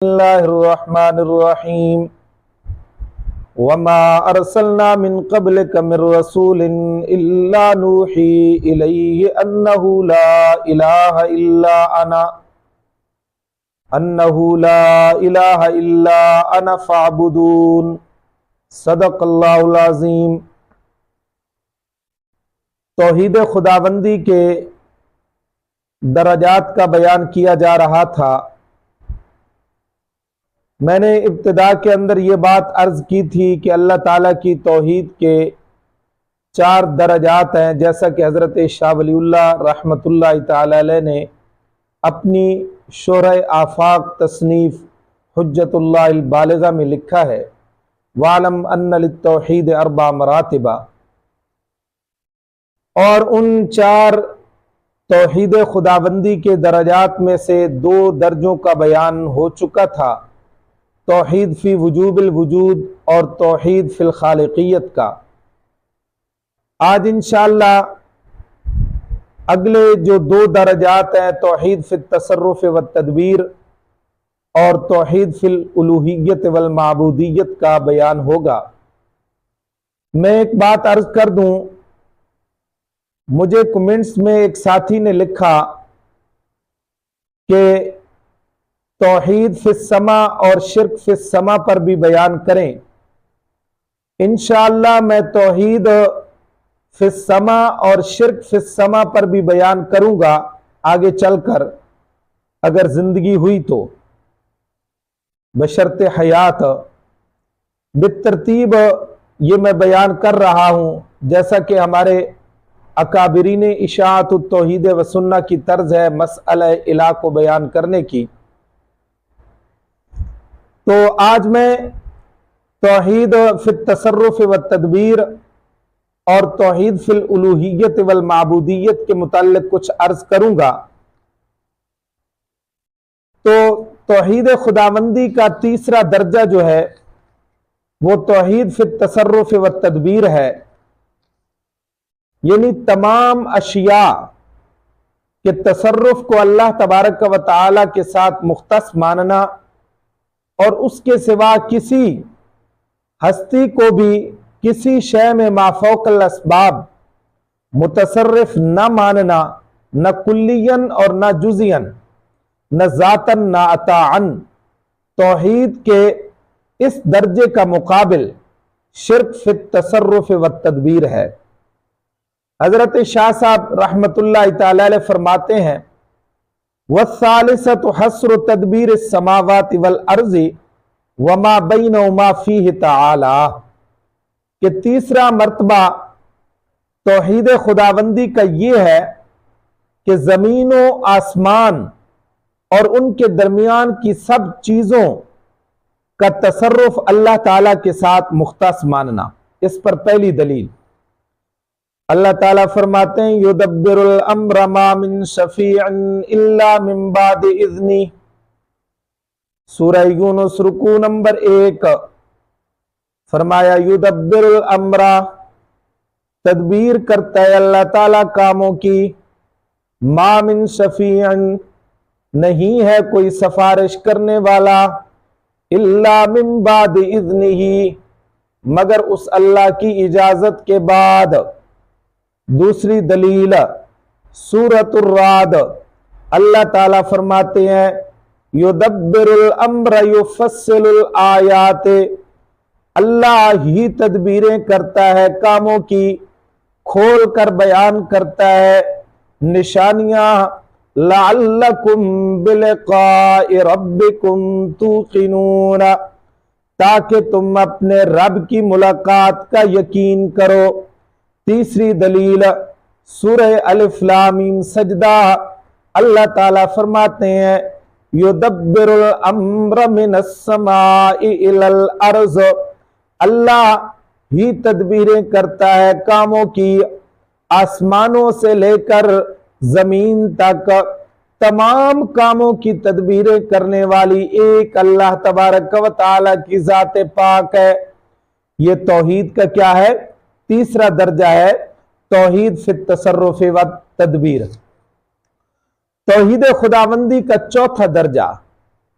اللہ الرحمن الرحیم وما ارسلنا من قبلک من رسول الا نوحی الیہ انہ لا الہ الا انا فاعبدون۔ صدق اللہ العظیم۔ توحید خداوندی کے درجات کا بیان کیا جا رہا تھا۔ میں نے ابتدا کے اندر یہ بات عرض کی تھی کہ اللہ تعالیٰ کی توحید کے 4 درجات ہیں، جیسا کہ حضرت شاہ ولی اللہ رحمۃ اللہ تعالی علیہ نے اپنی شرح آفاق تصنیف حجت اللہ البالغہ میں لکھا ہے، وَعْلَمْ أَنَّ لِلتَّوْحِيدِ 4 مراتب۔ اور ان 4 توحید خداوندی کے درجات میں سے 2 درجوں کا بیان ہو چکا تھا، توحید فی وجوب الوجود اور توحید فی الخالقیت کا۔ آج انشاءاللہ اگلے جو 2 درجات ہیں، توحید فی التصرف والتدبیر اور توحید فی الالوہیت والمعبودیت کا بیان ہوگا۔ میں ایک بات عرض کر دوں، مجھے کمنٹس میں ایک ساتھی نے لکھا کہ توحید فی السماء اور شرک فی السماء پر بھی بیان کریں۔ انشاءاللہ میں توحید فی السماء اور شرک فی السماء پر بھی بیان کروں گا آگے چل کر، اگر زندگی ہوئی تو، بشرط حیات۔ بالترتیب یہ میں بیان کر رہا ہوں جیسا کہ ہمارے اکابرین اشاعت التوحید و سنہ کی طرز ہے مسئلہ الہ کو بیان کرنے کی۔ تو آج میں توحید فی التصرف والتدبیر اور توحید فی الالوہیت والمعبودیت کے متعلق کچھ عرض کروں گا۔ تو توحید خداوندی کا تیسرا درجہ جو ہے وہ توحید فی التصرف والتدبیر ہے، یعنی تمام اشیاء کے تصرف کو اللہ تبارک و تعالی کے ساتھ مختص ماننا اور اس کے سوا کسی ہستی کو بھی کسی شے میں ما فوق الاسباب متصرف نہ ماننا، نہ کلیاً اور نہ جزیاً، نہ ذاتاً نہ عطاً۔ توحید کے اس درجے کا مقابل شرک فی التصرف والتدبیر ہے۔ حضرت شاہ صاحب رحمۃ اللہ تعالی علیہ فرماتے ہیں، وَالثَّالِثَةُ حَصْرُ تَدْبِيرِ السَّمَاوَاتِ وَالْأَرْضِ وَمَا بَيْنَهُمَا فِيهِ تَعَالَى، کہ تیسرا مرتبہ توحید خداوندی کا یہ ہے کہ زمین و آسمان اور ان کے درمیان کی سب چیزوں کا تصرف اللہ تعالیٰ کے ساتھ مختص ماننا۔ اس پر پہلی دلیل اللہ تعالیٰ فرماتے ہیں، یدبر الامر ما من شفیع الا من بعد اذنہ، سورہ یونس رکوع نمبر 1۔ فرمایا یدبر الامر، تدبیر کرتا ہے اللہ تعالیٰ کاموں کی، ما من شفیع، نہیں ہے کوئی سفارش کرنے والا، الا من بعد اذنہ، مگر اس اللہ کی اجازت کے بعد۔ دوسری دلیل سورۃ الرعد، اللہ تعالیٰ فرماتے ہیں، یدبر الامر یفصل الآیات، اللہ ہی تدبیریں کرتا ہے کاموں کی، کھول کر بیان کرتا ہے نشانیاں، لعلکم بلقاء ربکم توقنون، تاکہ تم اپنے رب کی ملاقات کا یقین کرو۔ تیسری دلیل سورہ الف لام میم سجدہ، اللہ تعالیٰ فرماتے ہیں، یدبر الامر من السماء الی الارض، اللہ ہی تدبیریں کرتا ہے کاموں کی، آسمانوں سے لے کر زمین تک، تمام کاموں کی تدبیریں کرنے والی ایک اللہ تبارک و تعالیٰ کی ذات پاک ہے۔ یہ توحید کا کیا ہے؟ تیسرا درجہ ہے توحید فی التصرف والتدبیر۔ توحید خداوندی کا چوتھا درجہ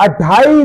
28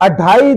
28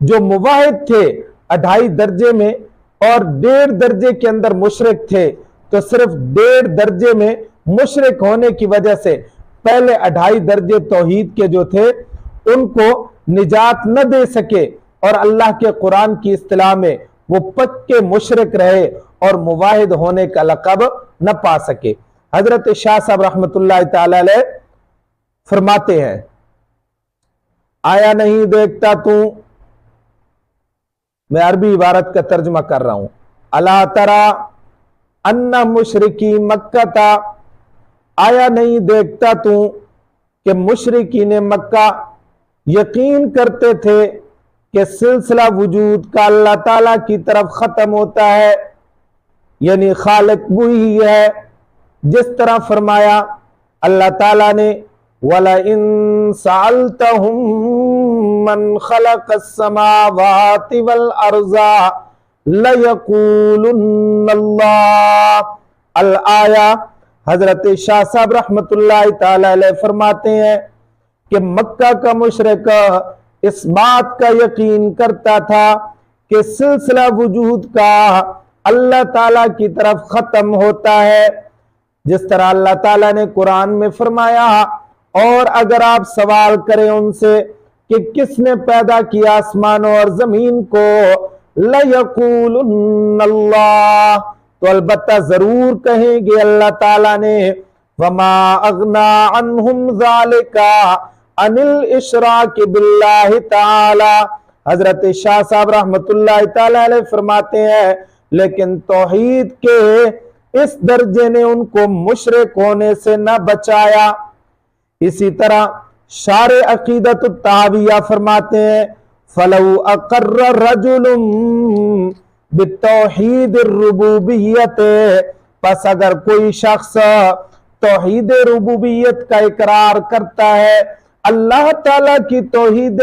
جو موحد تھے 2.5 درجے میں اور 1.5 درجے کے اندر مشرک تھے، تو صرف 1.5 درجے میں مشرک ہونے کی وجہ سے پہلے 2.5 درجے توحید کے جو تھے ان کو نجات نہ دے سکے اور اللہ کے قرآن کی اصطلاح میں وہ پکے مشرک رہے اور موحد ہونے کا لقب نہ پا سکے۔ حضرت شاہ صاحب رحمت اللہ تعالی علیہ فرماتے ہیں، آیا نہیں دیکھتا تو، میں عربی عبارت کا ترجمہ کر رہا ہوں، الا ترى ان مشرکی مکہ تا، آیا نہیں دیکھتا تو کہ مشرکین مکہ یقین کرتے تھے کہ سلسلہ وجود کا اللہ تعالیٰ کی طرف ختم ہوتا ہے، یعنی خالق وہی ہے، جس طرح فرمایا اللہ تعالیٰ نے وَلَئِن سَأَلْتَهُم مَّنْ خَلَقَ السَّمَاوَاتِ وَالْأَرْضَ لَيَقُولُنَّ اللَّهُ الآیہ۔ حضرت شاہ صاحب رحمت اللہ تعالی علیہ فرماتے ہیں کہ مکہ کا مشرک اس بات کا یقین کرتا تھا کہ سلسلہ وجود کا اللہ تعالیٰ کی طرف ختم ہوتا ہے، جس طرح اللہ تعالیٰ نے قرآن میں فرمایا، اور اگر آپ سوال کریں ان سے کہ کس نے پیدا کیا آسمانوں اور زمین کو، لَيَقُولُنَّ اللَّهُ، تو البتہ ضرور کہیں گے اللہ تعالیٰ نے، وَمَا أَغْنَى عَنْهُمْ ذَلِكَ عَنِ الْإِشْرَاكِ بِاللَّهِ تَعَالَى۔ حضرت شاہ صاحب رحمت اللہ تعالی علیہ فرماتے ہیں لیکن توحید کے اس درجے نے ان کو مشرک ہونے سے نہ بچایا۔ اسی طرح شارح عقیدۃ الطحاویہ فرماتے ہیں، فَلَوْ أَقَرَّ رَجُلٌ بِالتَّوْحِيدِ الرُّبُوبِيَّةِ، پس اگر کوئی شخص توحید ربوبیت کا اقرار کرتا ہے، اللہ تعالیٰ کی توحید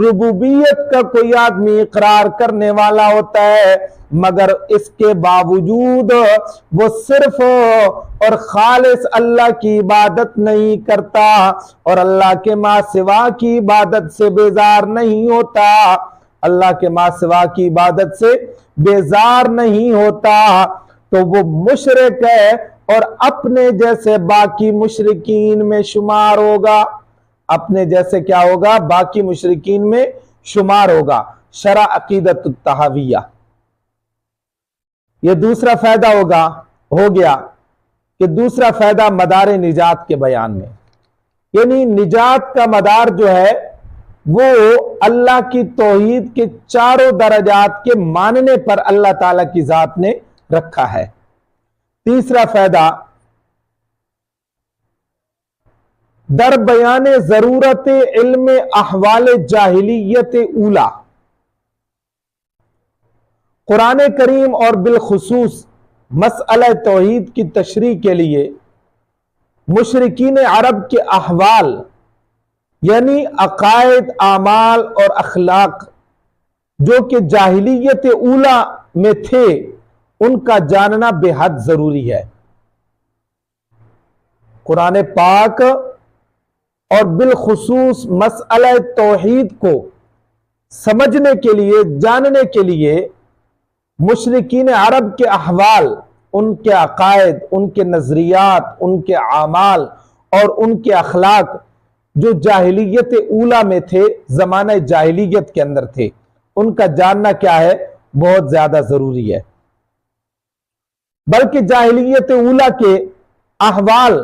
ربوبیت کا کوئی آدمی اقرار کرنے والا ہوتا ہے مگر اس کے باوجود وہ صرف اور خالص اللہ کی عبادت نہیں کرتا اور اللہ کے ماں سوا کی عبادت سے بیزار نہیں ہوتا، اللہ کے ماں سوا کی عبادت سے بیزار نہیں ہوتا، تو وہ مشرک ہے اور اپنے جیسے باقی مشرکین میں شمار ہوگا، اپنے جیسے کیا ہوگا؟ باقی مشرکین میں شمار ہوگا۔ شرح عقیدۃ الطحاویہ۔ یہ دوسرا فائدہ ہو گیا کہ دوسرا فائدہ مدار نجات کے بیان میں، یعنی نجات کا مدار جو ہے وہ اللہ کی توحید کے چاروں درجات کے ماننے پر اللہ تعالیٰ کی ذات نے رکھا ہے۔ تیسرا فائدہ، در بیان ضرورت علم احوال جاہلیت اولا، قرآن کریم اور بالخصوص مسئلہ توحید کی تشریح کے لیے مشرکین عرب کے احوال یعنی عقائد، اعمال اور اخلاق جو کہ جاہلیت اولا میں تھے ان کا جاننا بے حد ضروری ہے۔ قرآن پاک اور بالخصوص مسئلہ توحید کو سمجھنے کے لیے، جاننے کے لیے مشرکین عرب کے احوال، ان کے عقائد، ان کے نظریات، ان کے اعمال اور ان کے اخلاق جو جاہلیت اولا میں تھے، زمانہ جاہلیت کے اندر تھے، ان کا جاننا کیا ہے؟ بہت زیادہ ضروری ہے۔ بلکہ جاہلیت اولا کے احوال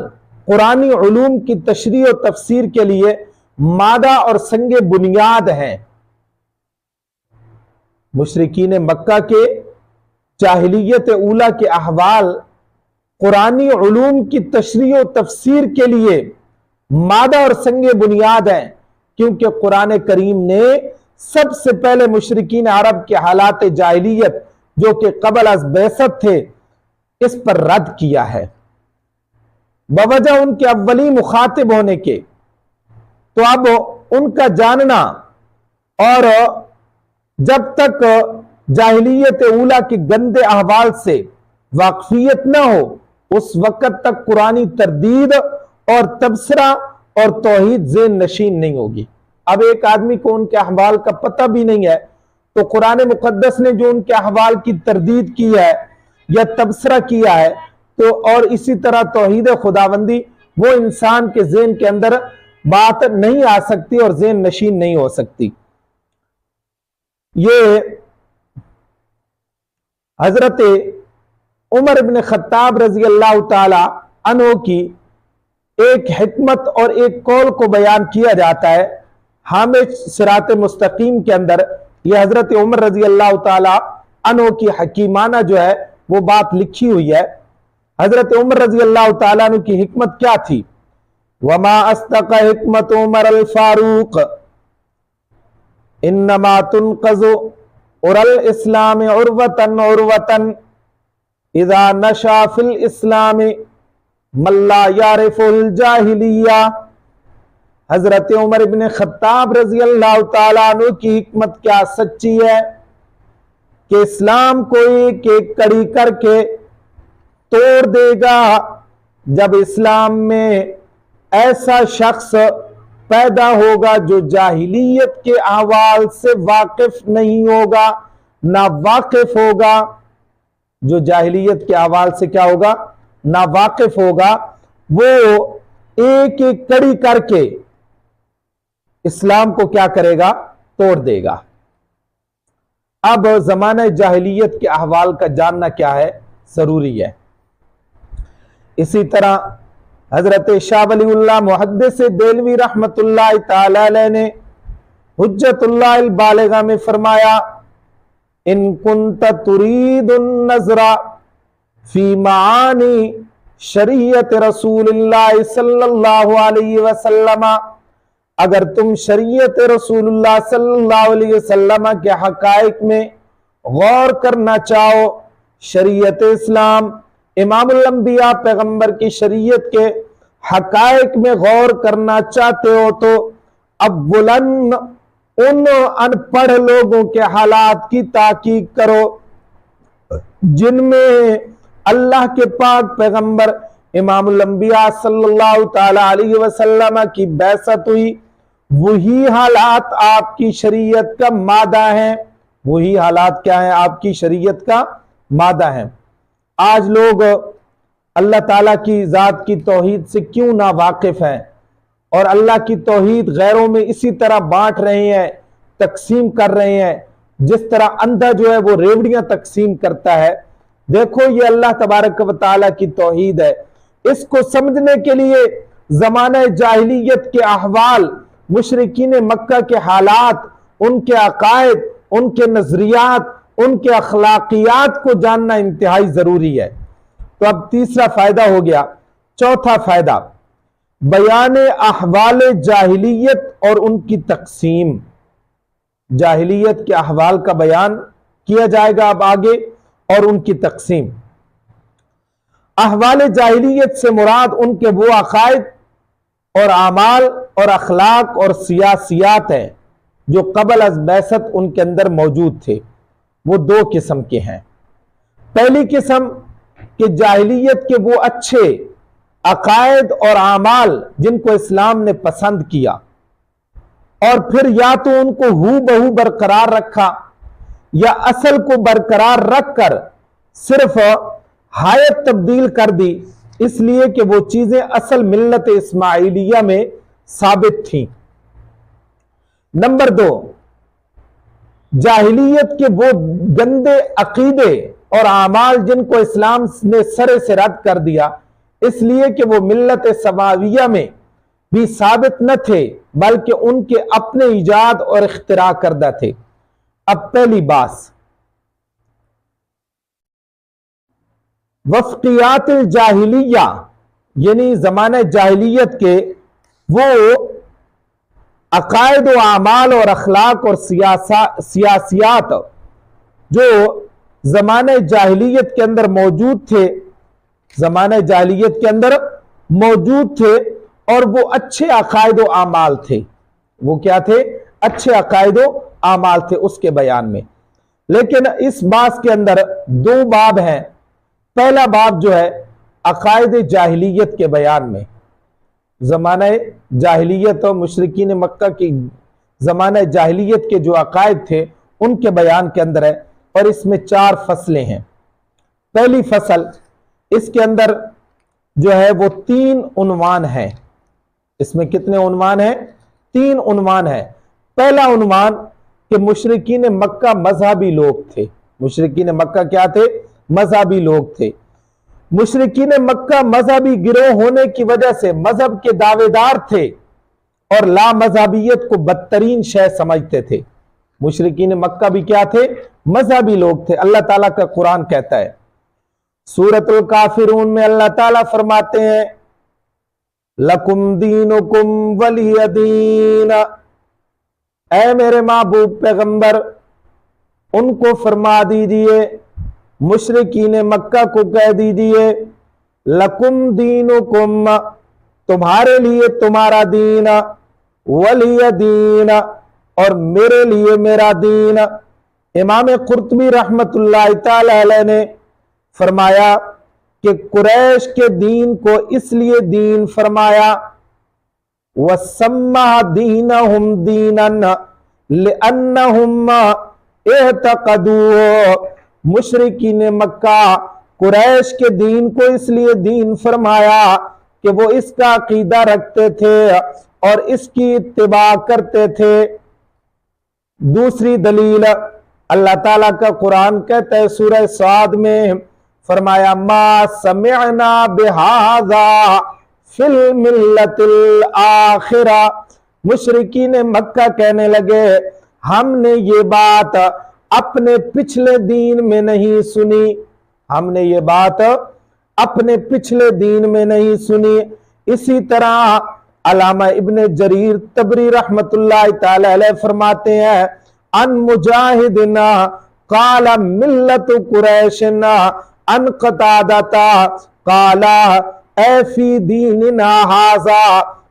قرآنی علوم کی تشریح و تفسیر کے لیے مادہ اور سنگ بنیاد ہیں۔ مشرکین مکہ کے جاہلیت اولا کے احوال قرآنی علوم کی تشریح و تفسیر کے لیے مادہ اور سنگ بنیاد ہیں، کیونکہ قرآن کریم نے سب سے پہلے مشرکین عرب کے حالات جاہلیت جو کہ قبل از بعثت تھے اس پر رد کیا ہے، بوجہ ان کے اولی مخاطب ہونے کے۔ تو اب ان کا جاننا، اور جب تک جاہلیت اولا کے گندے احوال سے واقفیت نہ ہو اس وقت تک قرآنی تردید اور تبصرہ اور توحید ذہن نشین نہیں ہوگی۔ اب ایک آدمی کو ان کے احوال کا پتہ بھی نہیں ہے، تو قرآن مقدس نے جو ان کے احوال کی تردید کی ہے یا تبصرہ کیا ہے، تو اور اسی طرح توحید خداوندی وہ انسان کے ذہن کے اندر بات نہیں آ سکتی اور ذہن نشین نہیں ہو سکتی۔ یہ حضرت عمر بن خطاب رضی اللہ تعالی عنہ کی ایک حکمت اور ایک قول کو بیان کیا جاتا ہے حامد صراط مستقیم کے اندر۔ یہ حضرت عمر رضی اللہ تعالی عنہ کی حکیمانہ جو ہے وہ بات لکھی ہوئی ہے۔ حضرت عمر رضی اللہ تعالیٰ عنہ کی حکمت کیا تھی؟ وما اصدق حکمت عمر الفاروق انما تنقض اور الاسلام عروتن عروتن اذا نشا فی الاسلام من لا یعرف الجاہلیہ۔ حضرت عمر بن خطاب رضی اللہ تعالیٰ عنہ کی حکمت کیا سچی ہے کہ اسلام کو ایک ایک کڑی کر کے توڑ دے گا جب اسلام میں ایسا شخص پیدا ہوگا جو جاہلیت کے احوال سے واقف نہیں ہوگا، نہ واقف ہوگا، جو جاہلیت کے احوال سے کیا ہوگا؟ نہ واقف ہوگا، وہ ایک ایک کڑی کر کے اسلام کو کیا کرے گا؟ توڑ دے گا۔ اب زمانہ جاہلیت کے احوال کا جاننا کیا ہے؟ ضروری ہے۔ اسی طرح حضرت شاہ ولی اللہ محدث دہلوی رحمت اللہ تعالی علیہ نے حجت اللہ البالغہ میں فرمایا ان کنت ترید النظر فی معانی شریعت رسول اللہ صلی اللہ علیہ وسلم، اگر تم شریعت رسول اللہ صلی اللہ علیہ وسلم کے حقائق میں غور کرنا چاہو، شریعت اسلام امام الانبیاء پیغمبر کی شریعت کے حقائق میں غور کرنا چاہتے ہو تو اولاً ان ان پڑھ لوگوں کے حالات کی تحقیق کرو جن میں اللہ کے پاک پیغمبر امام الانبیاء صلی اللہ تعالی علیہ وسلم کی بعثت ہوئی، وہی حالات آپ کی شریعت کا مادہ ہیں۔ وہی حالات کیا ہیں؟ آپ کی شریعت کا مادہ ہیں۔ آج لوگ اللہ تعالیٰ کی ذات کی توحید سے کیوں نا واقف ہیں اور اللہ کی توحید غیروں میں اسی طرح بانٹ رہے ہیں، تقسیم کر رہے ہیں جس طرح اندھا جو ہے وہ ریوڑیاں تقسیم کرتا ہے۔ دیکھو یہ اللہ تبارک و تعالیٰ کی توحید ہے۔ اس کو سمجھنے کے لیے زمانہ جاہلیت کے احوال، مشرکین مکہ کے حالات، ان کے عقائد، ان کے نظریات، ان کے اخلاقیات کو جاننا انتہائی ضروری ہے۔ تو اب تیسرا فائدہ ہو گیا۔ چوتھا فائدہ بیان احوال جاہلیت اور ان کی تقسیم۔ جاہلیت کے احوال کا بیان کیا جائے گا اب آگے، اور ان کی تقسیم۔ احوال جاہلیت سے مراد ان کے وہ عقائد اور اعمال اور اخلاق اور سیاسیات ہیں جو قبل از بعثت ان کے اندر موجود تھے۔ وہ دو قسم کے ہیں۔ پہلی قسم کہ جاہلیت کے وہ اچھے عقائد اور اعمال جن کو اسلام نے پسند کیا اور پھر یا تو ان کو ہو بہو برقرار رکھا یا اصل کو برقرار رکھ کر صرف حایت تبدیل کر دی، اس لیے کہ وہ چیزیں اصل ملت اسماعیلیہ میں ثابت تھیں۔ نمبر دو، جاہلیت کے وہ گندے عقیدے اور اعمال جن کو اسلام نے سرے سے رد کر دیا، اس لیے کہ وہ ملت سماویہ میں بھی ثابت نہ تھے بلکہ ان کے اپنے ایجاد اور اختراع کردہ تھے۔ اب پہلی باس وفقیات الجاہلیہ، یعنی زمانہ جاہلیت کے وہ عقائد و اعمال اور اخلاق اور سیاسیات جو زمانہ جاہلیت کے اندر موجود تھے، زمانہ جاہلیت کے اندر موجود تھے، اور وہ اچھے عقائد و اعمال تھے۔ وہ کیا تھے؟ اچھے عقائد و اعمال تھے اس کے بیان میں۔ لیکن اس باس کے اندر دو باب ہیں۔ پہلا باب جو ہے عقائد جاہلیت کے بیان میں، زمانہ جاہلیت اور مشرکین مکہ کی زمانہ جاہلیت کے جو عقائد تھے ان کے بیان کے اندر ہے، اور اس میں 4 فصلیں ہیں۔ پہلی فصل، اس کے اندر جو ہے وہ 3 عنوان ہیں۔ اس میں کتنے عنوان ہیں؟ 3 عنوان ہیں۔ پہلا عنوان کہ مشرکین مکہ مذہبی لوگ تھے۔ مشرکین مکہ کیا تھے؟ مذہبی لوگ تھے۔ مشرکین مکہ مذہبی گروہ ہونے کی وجہ سے مذہب کے دعوے دار تھے اور لا مذہبیت کو بدترین شے سمجھتے تھے۔ مشرکین مکہ بھی کیا تھے؟ مذہبی لوگ تھے۔ اللہ تعالیٰ کا قرآن کہتا ہے سورۃ الکافرون میں، اللہ تعالیٰ فرماتے ہیں لَكُمْ دِينُكُمْ وَلِيَ دِينَ، اے میرے محبوب پیغمبر ان کو فرما دیجئے، مشرکین مکہ کو کہہ دیجئے لَكُمْ دِينُكُمْ، تمہارے لیے تمہارا دین، وَلِيَ دِينَ، اور میرے لیے میرا دین۔ امام قرطبی رحمت اللہ تعالی علیہ نے فرمایا کہ قریش کے دین کو اس لیے دین فرمایا وَسَمَّى دِينَهُمْ دِينًا لِأَنَّهُمْ اعتقدوا، مشرکین مکہ قریش کے دین کو اس لیے دین فرمایا کہ وہ اس کا عقیدہ رکھتے تھے اور اس کی اتباع کرتے تھے۔ دوسری دلیل، اللہ تعالیٰ کا قرآن کہتا ہے سورہ صاد میں، فرمایا ما سمعنا بہذا فی الملت الاخرہ، مشرکین مکہ کہنے لگے ہم نے یہ بات اپنے پچھلے دین میں نہیں سنی، ہم نے یہ بات اپنے پچھلے دین میں نہیں سنی۔ اسی طرح علامہ ابن جریر طبری رحمت اللہ تعالی علیہ فرماتے ہیں ان مجاہدنا قال ملت قریشنا ان قتادتا قال اے فی دیننا ھذا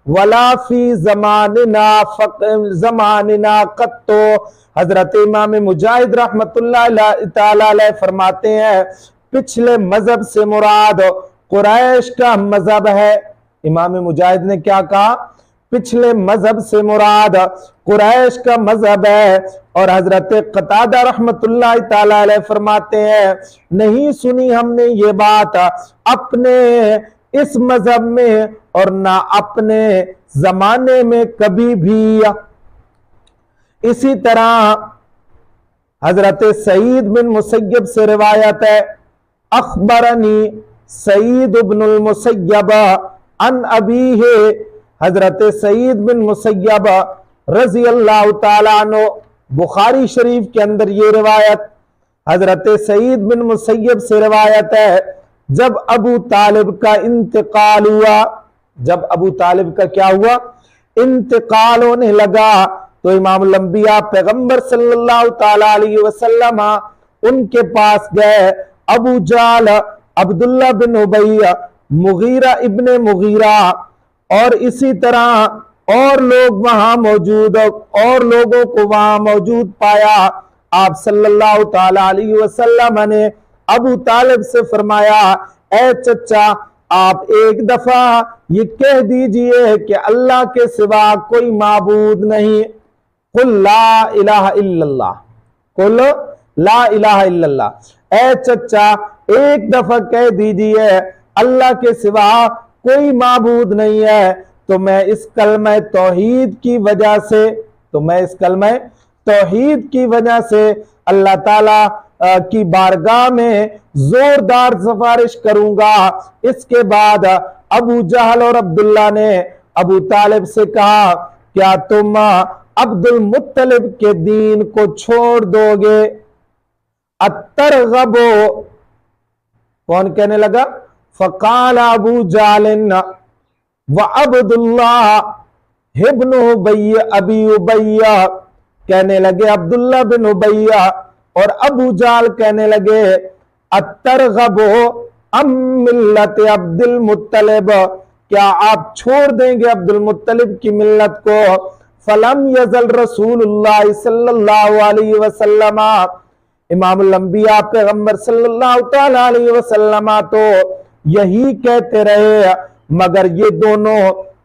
ولا فی زماننا قط، حضرت امام مجاہد رحمت اللہ تعالی علیہ فرماتے ہیں پچھلے مذہب سے مراد قریش کا مذہب ہے۔ امام مجاہد نے کیا کہا؟ پچھلے مذہب سے مراد قریش کا مذہب ہے، اور حضرت قتادہ رحمت اللہ تعالی علیہ فرماتے ہیں نہیں سنی ہم نے یہ بات اپنے اس مذہب میں اور نہ اپنے زمانے میں کبھی بھی۔ اسی طرح حضرت سعید بن مسیب سے روایت ہے اخبرنی سعید بن المسیب عن ابیہ، حضرت سعید بن مسیب رضی اللہ تعالیٰ عنہ، بخاری شریف کے اندر یہ روایت حضرت سعید بن مسیب سے روایت ہے جب ابو طالب کا انتقال ہوا، جب ابو طالب کا کیا ہوا؟ انتقال ہونے لگا، تو امام الانبیاء پیغمبر صلی اللہ تعالیٰ علیہ وسلم ان کے پاس گئے۔ ابو جال، عبداللہ بن ابی، مغیرہ ابن مغیرہ اور اسی طرح اور لوگ وہاں موجود، اور لوگوں کو وہاں موجود پایا۔ آپ صلی اللہ تعالیٰ علیہ وسلم نے ابو طالب سے فرمایا اے چچا آپ ایک دفعہ یہ کہہ دیجئے کہ اللہ کے سوا کوئی معبود نہیں، قل لا الہ الا اللہ، قل لا الہ الا اللہ، اے چچا ایک دفعہ کہہ دیجئے اللہ کے سوا کوئی معبود نہیں ہے، تو میں اس کلمہ توحید کی وجہ سے، تو میں اس کلمہ توحید کی وجہ سے اللہ تعالیٰ کی بارگاہ میں زوردار سفارش کروں گا۔ اس کے بعد ابو جہل اور عبداللہ نے ابو طالب سے کہا کیا تم عبد المطلب کے دین کو چھوڑ دو گے؟ اترغب، کون کہنے لگا؟ فقال ابو جہل وعبد اللہ ابن ابی ابی، کہنے لگے عبداللہ بن ابی اور ابو جہل کہنے لگے اترغب ام ملت عبد المطلب، کیا آپ چھوڑ دیں گے عبد المطلب کی ملت کو؟ فلم یزل رسول اللہ صلی اللہ علیہ وسلم، امام الانبیاء پیغمبر صلی اللہ تعالیٰ علیہ وسلم تو یہی کہتے رہے، مگر یہ دونوں